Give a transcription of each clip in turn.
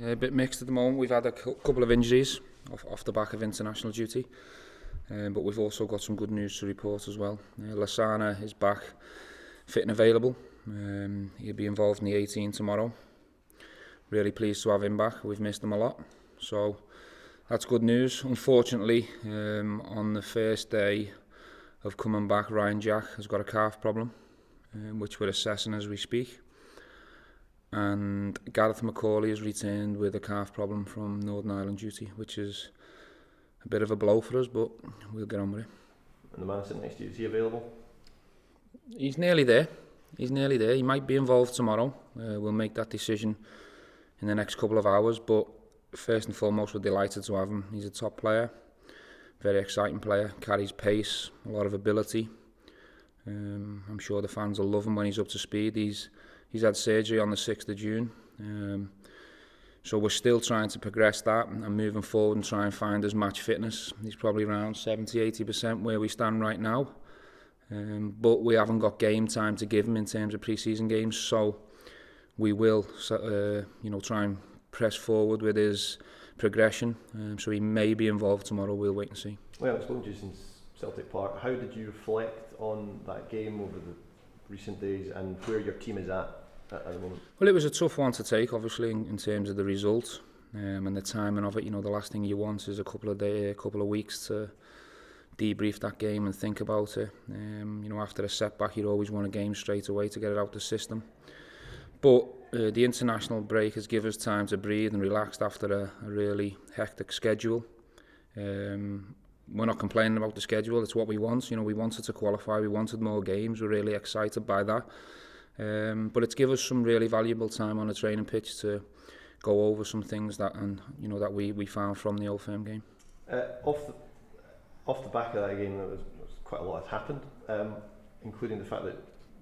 A bit mixed at the moment. We've had a couple of injuries off the back of international duty, but we've also got some good news to report as well. Lasana is back, fit and available. He'll be involved in the 18 tomorrow. Really pleased to have him back. We've missed him a lot, so that's good news. Unfortunately, on the first day of coming back, Ryan Jack has got a calf problem, which we're assessing as we speak. And Gareth McCauley has returned with a calf problem from Northern Ireland duty, which is a bit of a blow for us, but we'll get on with it. And the man sitting next to you, is he available? He's nearly there. He might be involved tomorrow. We'll make that decision in the next couple of hours, but first and foremost, we're delighted to have him. He's a top player, very exciting player, carries pace, a lot of ability. I'm sure the fans will love him when he's up to speed. He's had surgery on the 6th of June, so we're still trying to progress that and moving forward and try and find his match fitness. He's probably around 70-80% where we stand right now, but we haven't got game time to give him in terms of pre-season games, so we will try and press forward with his progression, so he may be involved tomorrow. We'll wait and see. Well, it's spoken to you since Celtic Park. How did you reflect on that game over the recent days and where your team is at the moment? Well, it was a tough one to take, obviously, in terms of the result and the timing of it. You know, the last thing you want is a couple of weeks to debrief that game and think about it. After a setback, you always want a game straight away to get it out the system. But the international break has given us time to breathe and relax after a really hectic schedule. We're not complaining about the schedule, it's what we want. We wanted to qualify, we wanted more games, we're really excited by that. But it's given us some really valuable time on the training pitch to go over some things that we found from the Old Firm game. Off the back of that game, there was quite a lot has happened, including the fact that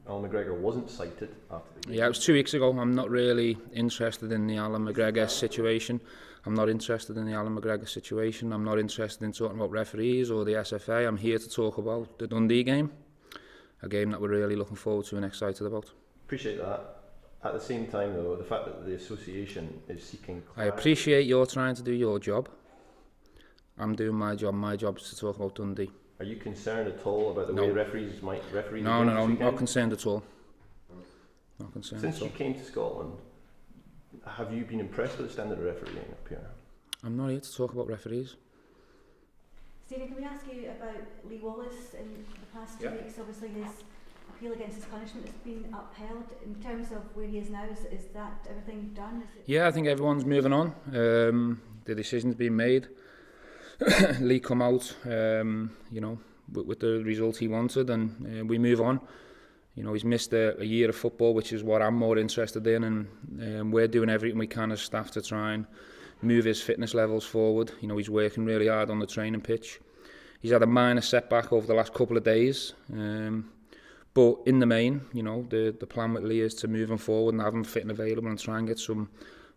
Alan McGregor wasn't cited after the game. Yeah, it was 2 weeks ago. I'm not really interested in the Alan McGregor situation. I'm not interested in talking about referees or the SFA. I'm here to talk about the Dundee game, a game that we're really looking forward to and excited about. Appreciate that. At the same time, though, the fact that the association is seeking clarity. I appreciate you're trying to do your job. I'm doing my job. My job is to talk about Dundee. Are you concerned at all about the way referees might referee? No, I'm not concerned at all. Since you came to Scotland, have you been impressed with the standard of refereeing up here? I'm not here to talk about referees. Stephen, can we ask you about Lee Wallace in the past 2 weeks? Obviously his appeal against his punishment has been upheld. In terms of where he is now, is that everything done? Yeah, I think everyone's moving on. The decision's been made. Lee come out, with the result he wanted, and we move on. He's missed a year of football, which is what I'm more interested in, and we're doing everything we can as staff to try and move his fitness levels forward. He's working really hard on the training pitch. He's had a minor setback over the last couple of days, but in the main, the plan with Lee is to move him forward and have him fit and available and try and get some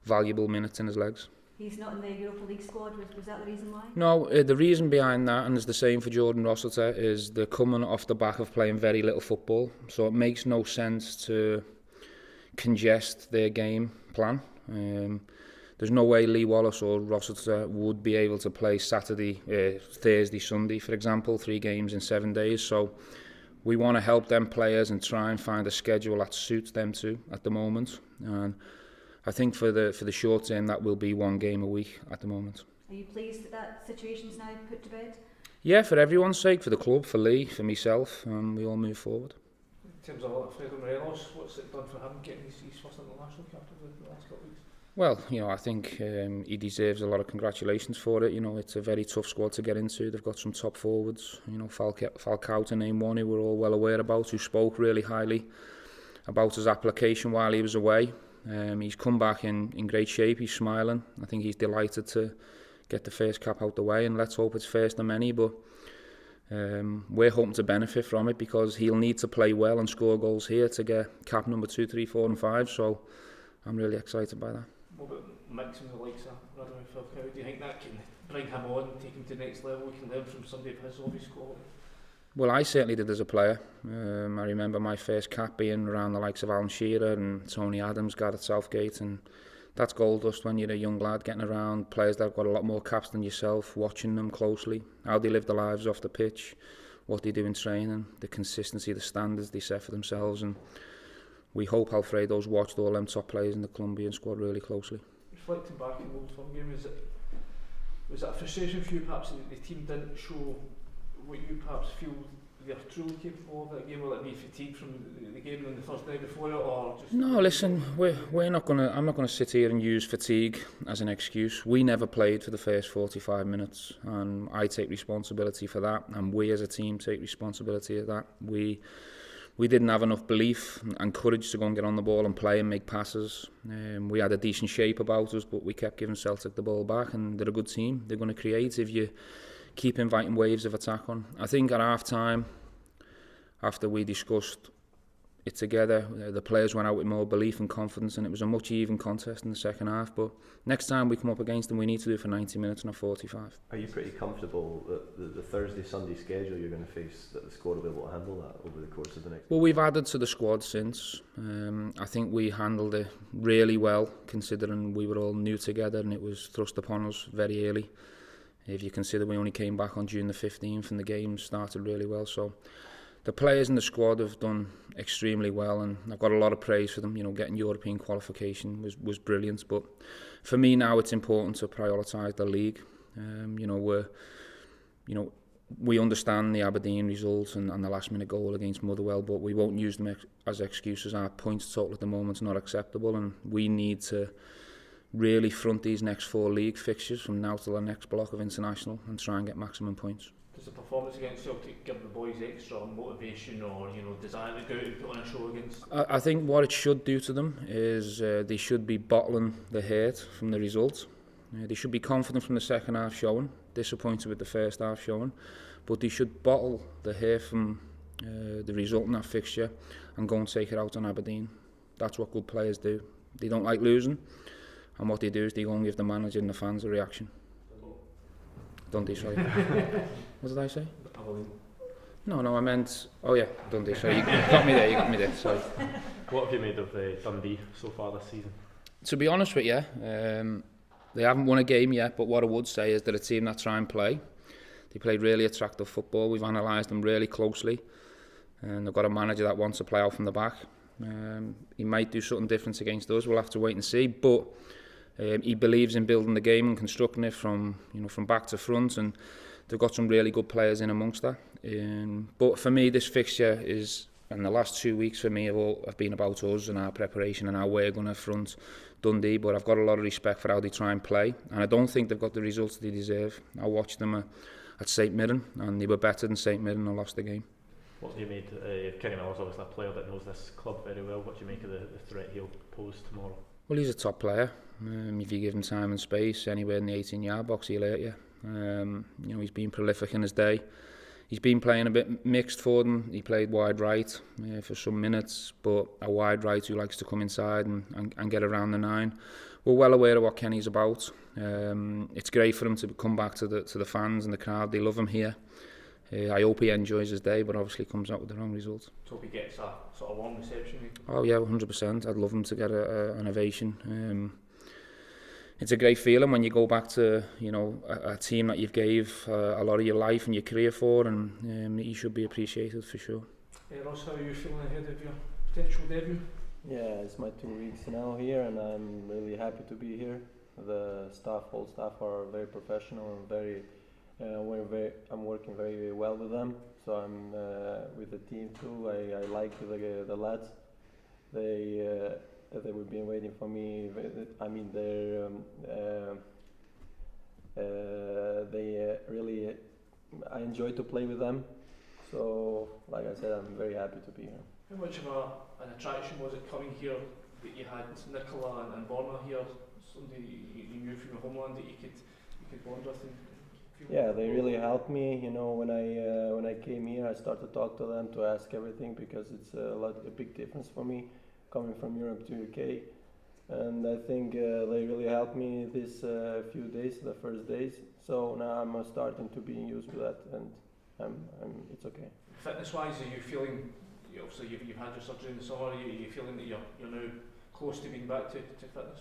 valuable minutes in his legs. He's not in the Europa League squad, was that the reason why? No, the reason behind that, and it's the same for Jordan Rossiter, is they're coming off the back of playing very little football, so it makes no sense to congest their game plan. There's no way Lee Wallace or Rossiter would be able to play Saturday, Thursday, Sunday, for example, 3 games in 7 days, so we want to help them players and try and find a schedule that suits them too at the moment. And I think for the short term, that will be 1 game a week at the moment. Are you pleased that situation's now put to bed? Yeah, for everyone's sake, for the club, for Lee, for myself, we all move forward. In terms of Alfredo Morelos, what's it done for him getting his first international cap after the last couple of weeks? Well, I think he deserves a lot of congratulations for it. It's a very tough squad to get into. They've got some top forwards. Falcao to name one, who we're all well aware about, who spoke really highly about his application while he was away. He's come back in great shape. He's smiling. I think he's delighted to get the first cap out the way, and let's hope it's first of many. But we're hoping to benefit from it because he'll need to play well and score goals here to get cap number 2, 3, 4 and 5. So I'm really excited by that. What about mixing the likes of Radamel Falcao? Do you think that can bring him on, take him to the next level? We can learn from somebody of his obvious quality. Well, I certainly did as a player. I remember my first cap being around the likes of Alan Shearer and Tony Adams, Gareth Southgate and that's gold dust when you're a young lad getting around players that have got a lot more caps than yourself, watching them closely, how they live their lives off the pitch, what they do in training, the consistency, the standards they set for themselves, and we hope Alfredo's watched all them top players in the Colombian squad really closely. Reflecting back on the Old Firm game, was it a frustration for you perhaps that the team didn't show what you perhaps feel they're truly capable of that game? Will it be fatigue from the game on the Thursday before it, or just... No, listen, I'm not gonna sit here and use fatigue as an excuse. We never played for the first 45 minutes, and I take responsibility for that, and we as a team take responsibility of that. We didn't have enough belief and courage to go and get on the ball and play and make passes. We had a decent shape about us, but we kept giving Celtic the ball back, and they're a good team. They're going to create if you keep inviting waves of attack on. I think at half-time, after we discussed it together, the players went out with more belief and confidence, and it was a much even contest in the second half. But next time we come up against them, we need to do it for 90 minutes, not 45. Are you pretty comfortable that the Thursday-Sunday schedule you're going to face, that the squad will be able to handle that over the course of the next... Well, we've added to the squad since. I think we handled it really well, considering we were all new together and it was thrust upon us very early. If you consider we only came back on June the 15th and the game started really well. So the players in the squad have done extremely well, and I've got a lot of praise for them. You know, getting European qualification was brilliant. But for me now, it's important to prioritise the league. We understand the Aberdeen result and the last-minute goal against Motherwell, but we won't use them as excuses. Our points total at the moment is not acceptable, and we need to really front these next 4 league fixtures from now till the next block of international and try and get maximum points. Does the performance against Celtic give the boys extra motivation or desire to go out and put on a show against? I think what it should do to them is they should be bottling the hurt from the result. They should be confident from the second half showing, disappointed with the first half showing, but they should bottle the hurt from the result in that fixture and go and take it out on Aberdeen. That's what good players do. They don't like losing, and what they do is they go and give the manager and the fans a reaction. Dundee, sorry. What did I say? No, I meant... Oh yeah, Dundee, sorry. You got me there, sorry. What have you made of Dundee so far this season? To be honest with you, they haven't won a game yet, but what I would say is they're a team that try and play. They played really attractive football. We've analysed them really closely, and they've got a manager that wants to play out from the back. He might do something different against us. We'll have to wait and see, but he believes in building the game and constructing it from back to front, and they've got some really good players in amongst that. But for me, this fixture is, and the last 2 weeks for me have been about us and our preparation and how we're going to front Dundee. But I've got a lot of respect for how they try and play, and I don't think they've got the results they deserve. I watched them at St Mirren, and they were better than St Mirren and lost the game. What do you make? Kenny Miller's obviously a player that knows this club very well. What do you make of the threat he'll pose tomorrow? Well, he's a top player. If you give him time and space, anywhere in the 18-yard box, he'll hurt you. He's been prolific in his day. He's been playing a bit mixed for them. He played wide right for some minutes, but a wide right who likes to come inside and get around the 9. We're well aware of what Kenny's about. It's great for him to come back to the fans and the crowd. They love him here. I hope he enjoys his day, but obviously comes out with the wrong result. So hope he gets a sort of warm reception. Oh yeah, 100%. I'd love him to get an ovation. It's a great feeling when you go back to a team that you've gave a lot of your life and your career for, and he should be appreciated for sure. Ross, how are you feeling ahead of your potential debut? Yeah, it's my 2 weeks now here, and I'm really happy to be here. The whole staff are very professional and I'm working very well with them. So I'm with the team too. I like the lads. They would be waiting for me. I mean, they really. I enjoy to play with them. So, like I said, I'm very happy to be here. How much of an attraction was it coming here that you had Nicola and Borna here, somebody you knew from your homeland that you could bond with? Yeah, they really helped me. When I came here, I started to talk to them to ask everything, because it's a big difference for me coming from Europe to UK, and I think they really helped me this few days, the first days. So now I'm starting to be used to that, and it's okay. Fitness-wise, are you feeling? Obviously, you've had your surgery in the summer. Are you feeling that you're now close to being back to fitness?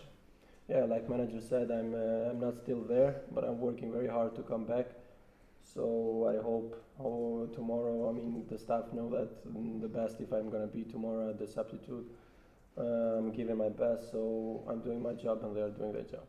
yeah, like manager said, I'm not still there, but I'm working very hard to come back. So I hope tomorrow, I mean, the staff know that the best if I'm gonna be tomorrow at the substitute. I'm giving my best, so I'm doing my job and they're doing their job.